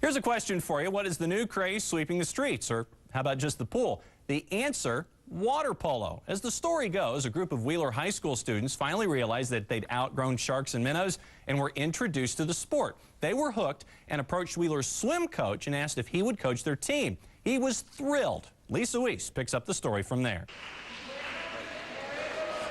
Here's a question for you. What is the new craze sweeping the streets? Or how about just the pool? The answer, water polo. As the story goes, a group of Wheeler High School students finally realized that they'd outgrown sharks and minnows and were introduced to the sport. They were hooked and approached Wheeler's swim coach and asked if he would coach their team. He was thrilled. Lisa Weiss picks up the story from there.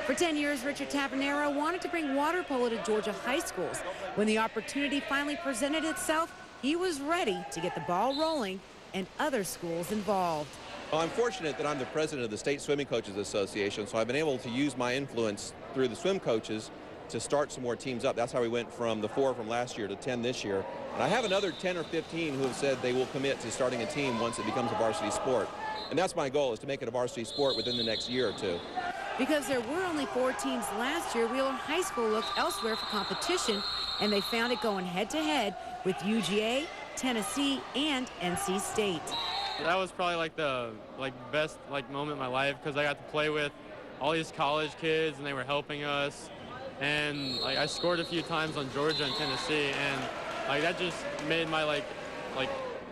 For 10 years, Richard Tabanero wanted to bring water polo to Georgia high schools. When the opportunity finally presented itself, he was ready to get the ball rolling and other schools involved. Well, I'm fortunate that I'm the president of the State Swimming Coaches Association, so I've been able to use my influence through the swim coaches to start some more teams up. That's how we went from the 4 from last year to 10 this year. And I have another 10 or 15 who have said they will commit to starting a team once it becomes a varsity sport. And that's my goal, is to make it a varsity sport within the next year or two. Because there were only 4 teams last year, Wheeler High School looked elsewhere for competition, and they found it going head-to-head with UGA, Tennessee, and NC State. That was probably like the best moment of my life, because I got to play with all these college kids and they were helping us, and I scored a few times on Georgia and Tennessee, and that just made my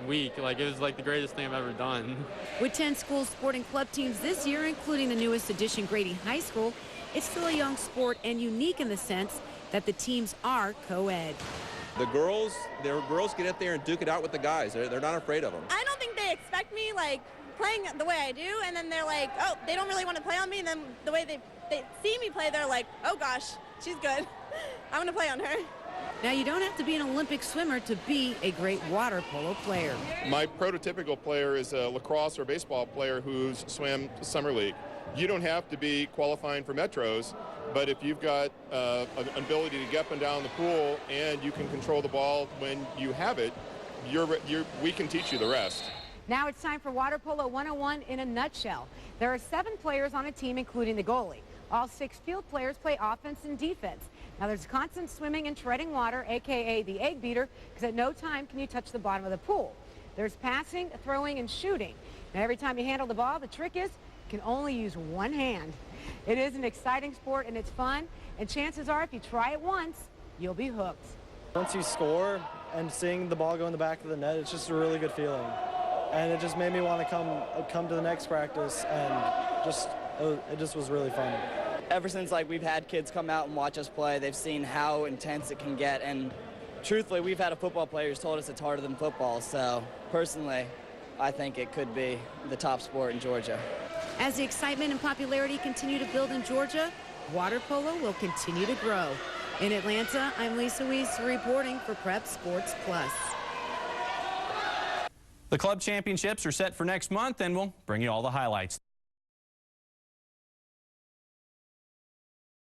week. It was the greatest thing I've ever done. With 10 school sporting club teams this year, including the newest addition, Grady High School, it's still a young sport and unique in the sense that the teams are co-ed. The girls get out there and duke it out with the guys. They're not afraid of them. I don't think they expect me playing the way I do, and then they're like, oh, they don't really want to play on me, and then the way they see me play, they're like, oh gosh, she's good. I'm going to play on her. Now, you don't have to be an Olympic swimmer to be a great water polo player. My prototypical player is a lacrosse or baseball player who's swam summer league. You don't have to be qualifying for metros, but if you've got an ability to get up and down the pool and you can control the ball when you have it, we can teach you the rest. Now it's time for Water Polo 101 in a nutshell. There are 7 players on a team, including the goalie. All 6 field players play offense and defense. Now there's constant swimming and treading water, a.k.a. the egg beater, because at no time can you touch the bottom of the pool. There's passing, throwing, and shooting. Now every time you handle the ball, the trick is you can only use one hand. It is an exciting sport and it's fun, and chances are if you try it once, you'll be hooked. Once you score and seeing the ball go in the back of the net, it's just a really good feeling. And it just made me want to come to the next practice, and it just was really fun. Ever since we've had kids come out and watch us play, they've seen how intense it can get, and truthfully, we've had a football player who's told us it's harder than football, so personally, I think it could be the top sport in Georgia. As the excitement and popularity continue to build in Georgia, water polo will continue to grow. In Atlanta, I'm Lisa Weiss reporting for Prep Sports Plus. The club championships are set for next month, and we'll bring you all the highlights.